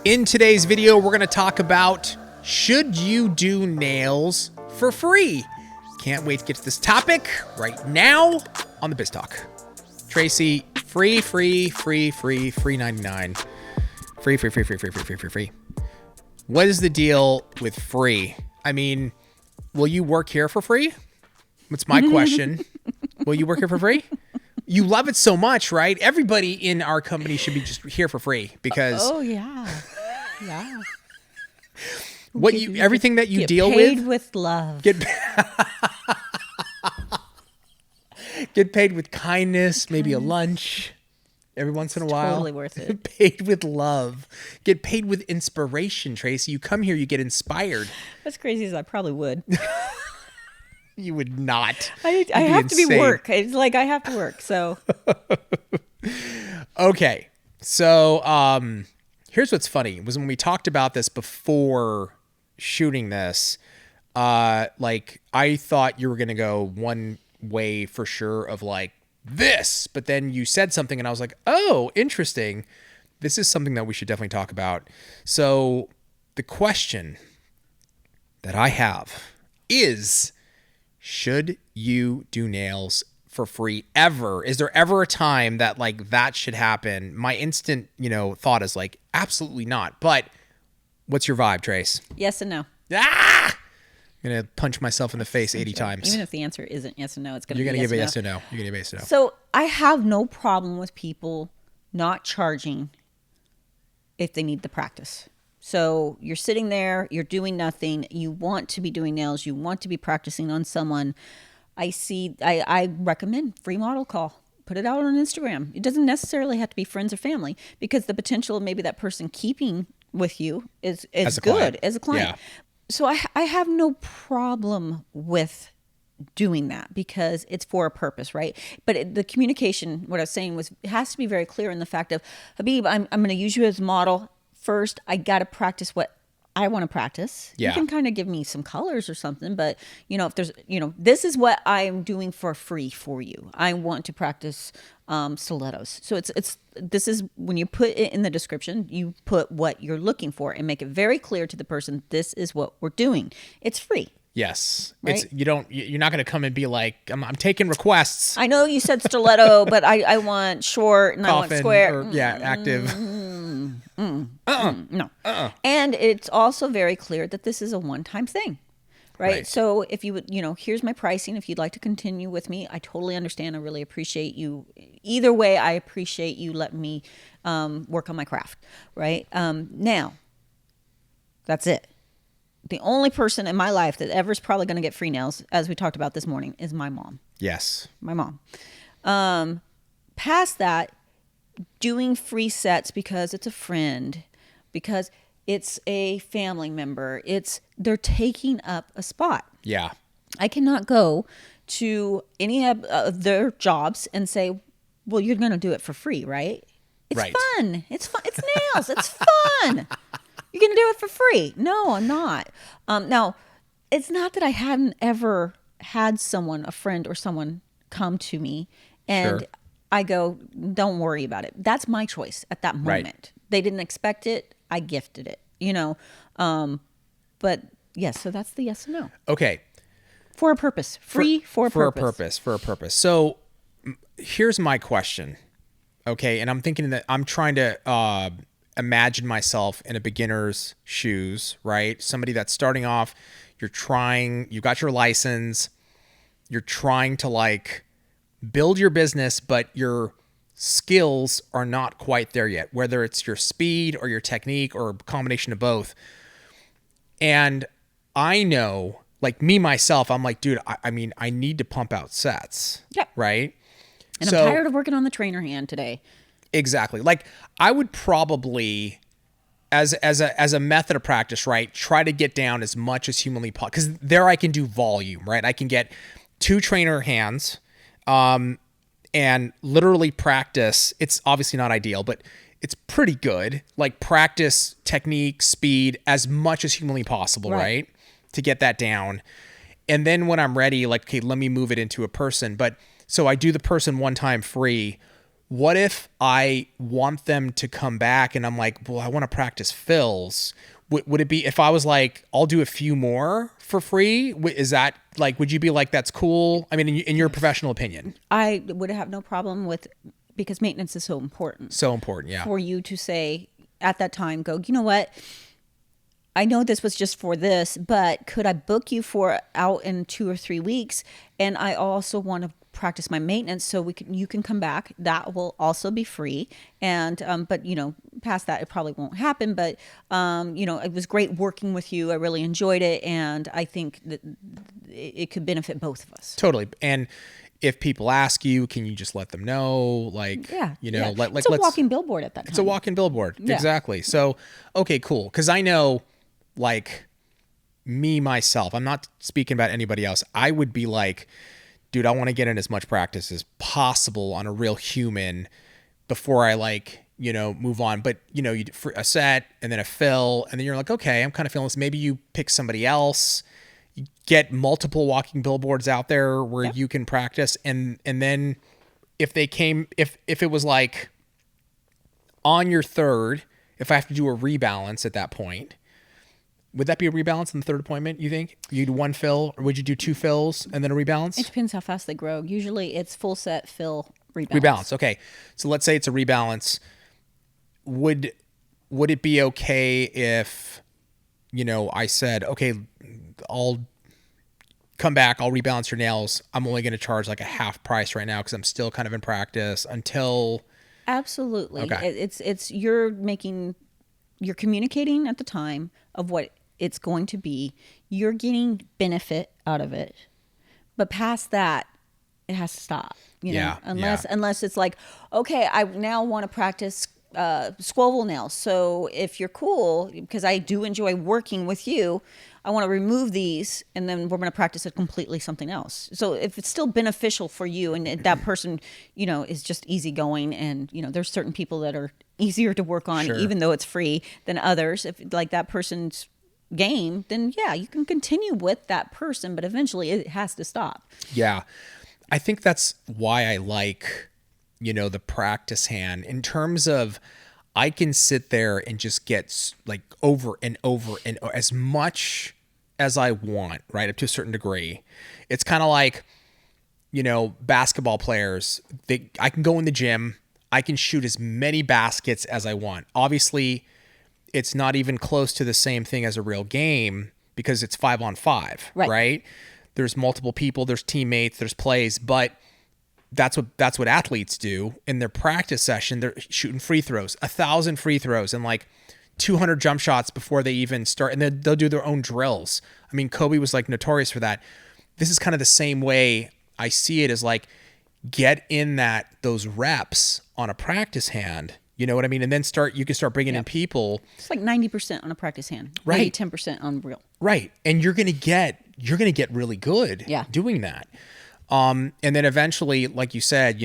In today's video, we're going to talk about, should you do nails for free? Can't wait to get to this topic right now on the Biz Talk. Tracey, free 99. Free. What is the deal with free? I mean, will you work here for free? That's my question. Will you work here for free? You love it so much, right? Everybody in our company should be just here for free because... Oh, yeah. Yeah. Everything that you deal with... Get paid with love. Get paid with kindness, maybe a lunch every once in a while. Totally worth it. Paid with love. Get paid with inspiration, Tracey. You come here, you get inspired. What's crazy is I probably would. You would not. I have to be work. It's like I have to work, so. Okay. So here's what's funny was when we talked about this before shooting this, like I thought you were going to go one way for sure of like this, but then you said something and I was like, oh, interesting. This is something that we should definitely talk about. So the question that I have is, should you do nails for free ever? Is there ever a time that like that should happen? My instant, thought is like, absolutely not. But what's your vibe, Trace? Yes and no. Ah! I'm going to punch myself in the face 80 times. Even if the answer isn't yes and no, it's going to be You're going to yes give a and yes or no. You're going to give a yes or no. So I have no problem with people not charging if they need the practice. So you're sitting there, you're doing nothing, you want to be doing nails, you want to be practicing on someone. I recommend free model call. Put it out on Instagram. It doesn't necessarily have to be friends or family because the potential of maybe that person keeping with you is good as a client. Yeah. So I have no problem with doing that because it's for a purpose, right? But the communication, what I was saying was, it has to be very clear in the fact of, Habib, I'm going to use you as a model. First, I got to practice what I want to practice. Yeah. You can kind of give me some colors or something, but if there's, this is what I'm doing for free for you. I want to practice stilettos. So this is when you put it in the description, you put what you're looking for and make it very clear to the person, this is what we're doing. It's free. Yes. Right? You're not going to come and be like, I'm taking requests. I know you said stiletto, but I want short and coffin, I want square. Active. No. And it's also very clear that this is a one-time thing, right? So if you would, here's my pricing. If you'd like to continue with me, I totally understand. I really appreciate you. Either way, I appreciate you letting me work on my craft, right? Now, that's it. The only person in my life that ever is probably going to get free nails, as we talked about this morning, is my mom. Yes. My mom. Past that, doing free sets because it's a friend, because it's a family member, they're taking up a spot. Yeah. I cannot go to any of their jobs and say, well, you're going to do it for free, right? It's fun. It's fun. It's nails. It's fun. You're going to do it for free. No, I'm not. Now, it's not that I hadn't ever had a friend or someone come to me and sure. I go, don't worry about it. That's my choice at that moment. Right. They didn't expect it. I gifted it, but yes, so that's the yes and no. Okay. For a purpose. Free for a purpose. For a purpose. So here's my question. Okay. And I'm thinking that I'm trying to, imagine myself in a beginner's shoes, right? Somebody that's starting off, you got your license, you're trying to like build your business, but your skills are not quite there yet, whether it's your speed or your technique or a combination of both. And I know, like me, myself, I'm like, dude, I need to pump out sets. Yep. Right? And I'm tired of working on the trainer hand today. Exactly. Like I would probably, as a method of practice, right, try to get down as much as humanly possible. Because there I can do volume, right? I can get 2 trainer hands and literally practice. It's obviously not ideal, but it's pretty good. Like practice technique, speed, as much as humanly possible, right? To get that down. And then when I'm ready, like, okay, let me move it into a person. But so I do the person one time free. what if I want them to come back and I'm like, well, I want to practice fills. Would it be if I was like, I'll do a few more for free? Is that like, would you be like, that's cool? I mean, in your professional opinion, I would have no problem with, because maintenance is so important. So important, yeah. For you to say at that time, go, you know what? I know this was just for this, but could I book you for out in 2 or 3 weeks? And I also want to practice my maintenance, so you can come back. That will also be free. And but past that, it probably won't happen. But it was great working with you. I really enjoyed it, and I think that it could benefit both of us. Totally. And if people ask you, can you just let them know? Like, it's a walking billboard at that time. It's a walking billboard. Yeah. Exactly. So, okay, cool. Because I know, like, me, myself, I'm not speaking about anybody else. I would be like, dude, I want to get in as much practice as possible on a real human before I move on. But, you for a set and then a fill, and then you're like, okay, I'm kind of feeling this. Maybe you pick somebody else. You get multiple walking billboards out there where you can practice. And then if it was like on your third, if I have to do a rebalance at that point, would that be a rebalance in the third appointment, you think? You'd one fill, or would you do 2 fills and then a rebalance? It depends how fast they grow. Usually it's full set, fill, rebalance. Rebalance, okay. So let's say it's a rebalance. Would it be okay if, I said, okay, I'll come back, I'll rebalance your nails. I'm only going to charge like a half price right now because I'm still kind of in practice until... Absolutely. Okay. It's you're communicating at the time of what it's going to be. You're getting benefit out of it. But past that, it has to stop. Unless it's like, okay, I now want to practice squoval nails. So if you're cool, because I do enjoy working with you, I want to remove these, and then we're going to practice it completely something else. So if it's still beneficial for you, and that person, is just easygoing, and there's certain people that are easier to work on, Sure. even though it's free, than others. If like that person's game, then yeah, you can continue with that person, but eventually it has to stop. Yeah. I think that's why I like, the practice hand in terms of I can sit there and just get like over and over and as much as I want, right? Up to a certain degree. It's kind of like, basketball players, I can go in the gym, I can shoot as many baskets as I want. Obviously, it's not even close to the same thing as a real game because it's 5-on-5, right? There's multiple people, there's teammates, there's plays, but that's what athletes do in their practice session. They're shooting free throws, 1,000 free throws, and like 200 jump shots before they even start. And then they'll do their own drills. I mean, Kobe was like notorious for that. This is kind of the same way I see it, as like, get in those reps on a practice hand. You know what I mean? And then you can start bringing in people. It's like 90% on a practice hand, right? Maybe 10% on real. Right. And you're going to get really good doing that. And then eventually, like you said,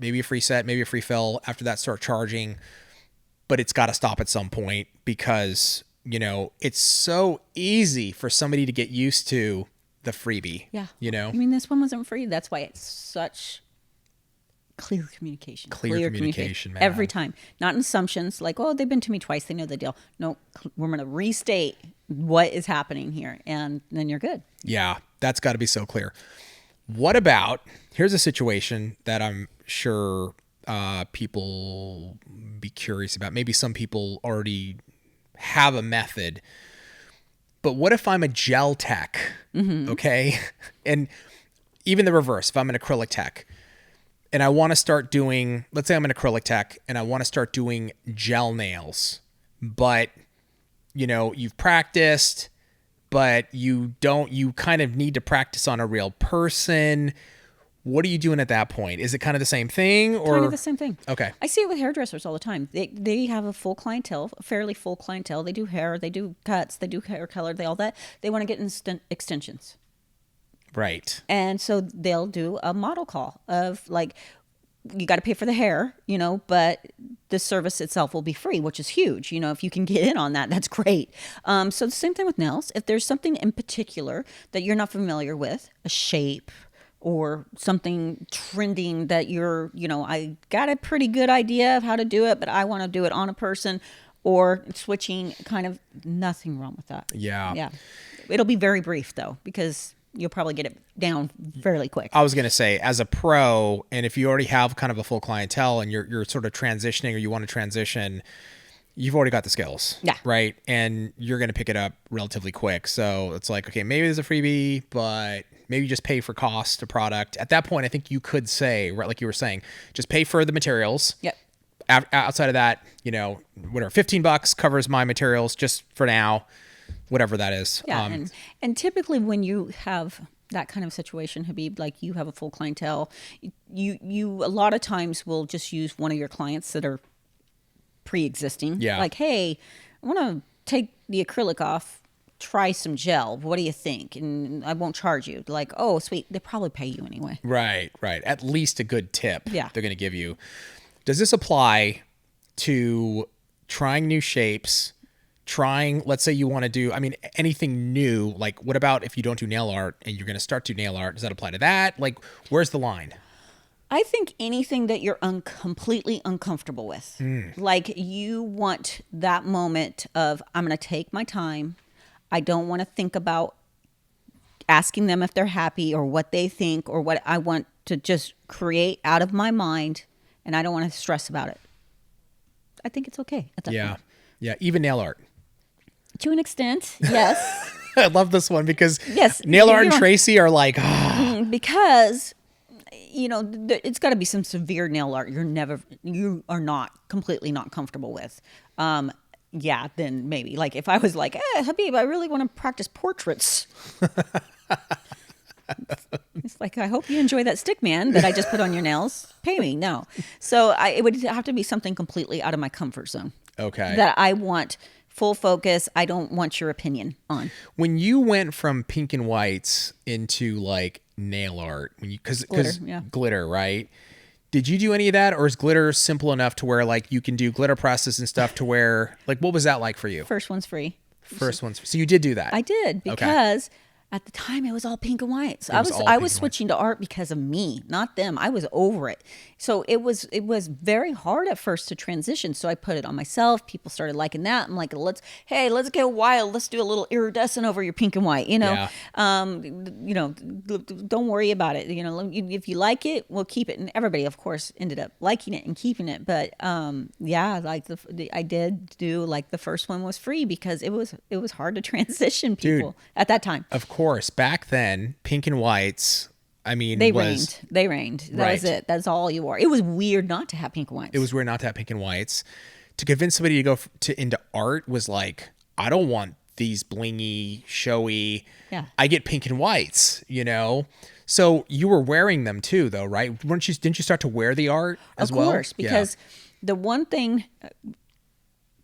maybe a free set, maybe a free fill. After that, start charging, but it's got to stop at some point because, it's so easy for somebody to get used to the freebie. Yeah. I mean, this one wasn't free. That's why it's such clear communication. Clear communication, man. Every time. Not in assumptions like, oh, they've been to me twice, they know the deal. No, we're going to restate what is happening here, and then you're good. Yeah, that's got to be so clear. What about, here's a situation that I'm sure people be curious about. Maybe some people already have a method, but what if I'm a gel tech, okay? And even the reverse, if I'm an acrylic tech and I want to start doing, let's say I'm an acrylic tech and I want to start doing gel nails, but you've practiced, but you kind of need to practice on a real person. What are you doing at that point? Is it kind of the same thing, or kind of the same thing? Okay. I see it with hairdressers all the time. They have a full clientele, a fairly full clientele. They do hair, they do cuts, they do hair color, all that. They want to get extensions. Right. And so they'll do a model call of like, you got to pay for the hair, but the service itself will be free, which is huge. If you can get in on that, that's great. So the same thing with nails. If there's something in particular that you're not familiar with, a shape, or something trending that I got a pretty good idea of how to do it, but I want to do it on a person, or switching, kind of nothing wrong with that. Yeah. Yeah. It'll be very brief though, because you'll probably get it down fairly quick. I was going to say, as a pro, and if you already have kind of a full clientele and you're sort of transitioning, or you want to transition, you've already got the skills. Yeah. Right. And you're going to pick it up relatively quick. So it's like, okay, maybe there's a freebie, but maybe just pay for cost of product. At that point, I think you could say, right, like you were saying, just pay for the materials. Yep. Outside of that, whatever, $15 covers my materials just for now, whatever that is. Yeah. And typically when you have that kind of situation, Habib, like you have a full clientele, you a lot of times will just use one of your clients that are pre-existing. Yeah. Like, hey, I want to take the acrylic off, try some gel. What do you think? And I won't charge you. Like, oh, sweet. They probably pay you anyway. Right. At least a good tip. Yeah. They're going to give you. Does this apply to trying new shapes? Let's say you want to do, anything new? Like, what about if you don't do nail art and you're going to start to do nail art? Does that apply to that? Like, where's the line? I think anything that you're completely uncomfortable with. Like, you want that moment of, I'm going to take my time. I don't want to think about asking them if they're happy or what they think or what I want to just create out of my mind, and I don't want to stress about it. I think it's okay at that point. Yeah, even nail art. To an extent, yes. I love this one because Yes, nail art and Tracey are like, because it's got to be some severe nail art you are not completely not comfortable with. Then maybe, like, if I was like, Habib, I really want to practice portraits. It's like, I hope you enjoy that stick man that I just put on your nails. Pay me. No. So it would have to be something completely out of my comfort zone. Okay. That I want full focus. I don't want your opinion on. When you went from pink and whites into like nail art, because glitter, right? Did you do any of that, or is glitter simple enough to where like you can do glitter presses and stuff to where, like, what was that like for you? First one's free. So you did do that? I did, because at the time it was all pink and whites. I was switching to art because of me, not them. I was over it. So it was very hard at first to transition. So I put it on myself. People started liking that. I'm like, let's get wild. Let's do a little iridescent over your pink and white. Don't worry about it. If you like it, we'll keep it. And everybody, of course, ended up liking it and keeping it. But I did do, like, the first one was free because it was hard to transition people at that time. Of course, back then, pink and whites. They reigned. That was it. That's all you wore. It was weird not to have pink and whites. It was weird not to have pink and whites. To convince somebody to go into art was like, I don't want these blingy, showy. Yeah. I get pink and whites, So you were wearing them too, though, right? Didn't you start to wear the art as well? Of course, because the one thing,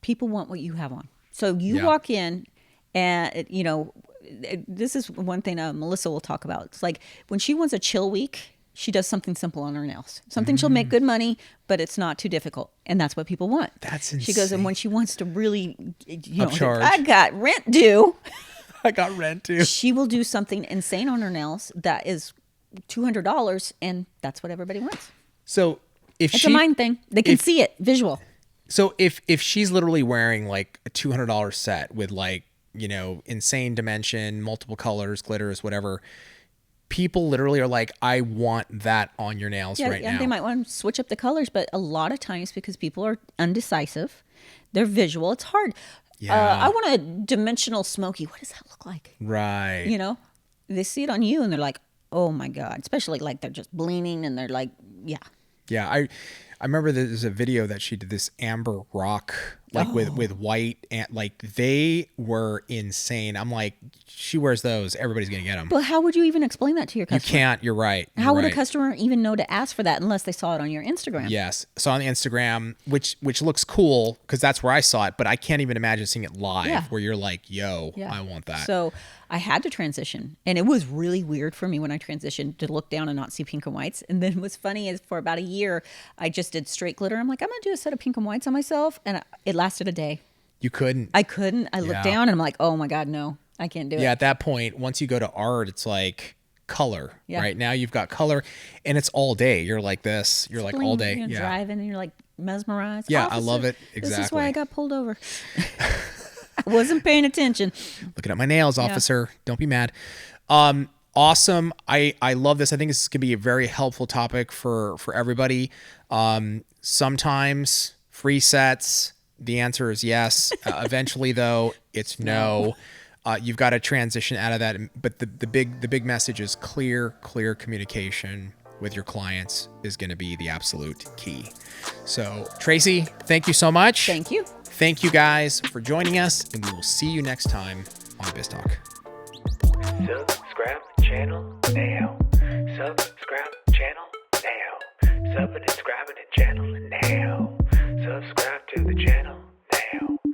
people want what you have on. So you walk in and, this is one thing Melissa will talk about. It's like when she wants a chill week, she does something simple on her nails. Something she'll make good money, but it's not too difficult. And that's what people want. That's insane. She goes, and when she wants to really, Upcharge. I got rent due. She will do something insane on her nails that is $200, and that's what everybody wants. So it's a mind thing. They can see it, visual. So if she's literally wearing like a $200 set with, like, insane dimension, multiple colors, glitters, whatever, people literally are like, I want that on your nails right now. They might want to switch up the colors, but a lot of times, because people are undecisive, they're visual. It's hard. Yeah. I want a dimensional smoky. What does that look like? Right. They see it on you and they're like, oh my God. Especially like they're just bleeding and they're like, yeah. Yeah. I remember there's a video that she did, this amber rock, like with white, and like they were insane. I'm like, she wears those, everybody's gonna get them. But how would you even explain that to your customer? You can't. You're right. How would a customer even know to ask for that unless they saw it on your Instagram? Yes, saw on the Instagram, which looks cool because that's where I saw it. But I can't even imagine seeing it live, where you're like, yo, I want that. So I had to transition, and it was really weird for me when I transitioned to look down and not see pink and whites. And then what's funny is, for about a year, I just did straight glitter. I'm like, I'm gonna do a set of pink and whites on myself, and it lasted a day. You couldn't. I couldn't. I looked down and I'm like, oh my God, no, I can't do it. Yeah, at that point, once you go to art, it's like, color, Yeah. right? Now you've got color and it's all day. You're like this. You're like all day. You're Yeah. driving and you're like mesmerized. Yeah, I love it. This is Exactly. why I got pulled over. I wasn't paying attention. Looking at my nails, officer. Don't be mad. Awesome. I love this. I think this is going to be a very helpful topic for everybody. Sometimes free sets, the answer is yes. Eventually, though, it's no. You've got to transition out of that. But the big message is clear communication with your clients is going to be the absolute key. So, Tracey, thank you so much. Thank you. Thank you guys for joining us, and we will see you next time on Biz Talk. Subscribe to the channel now.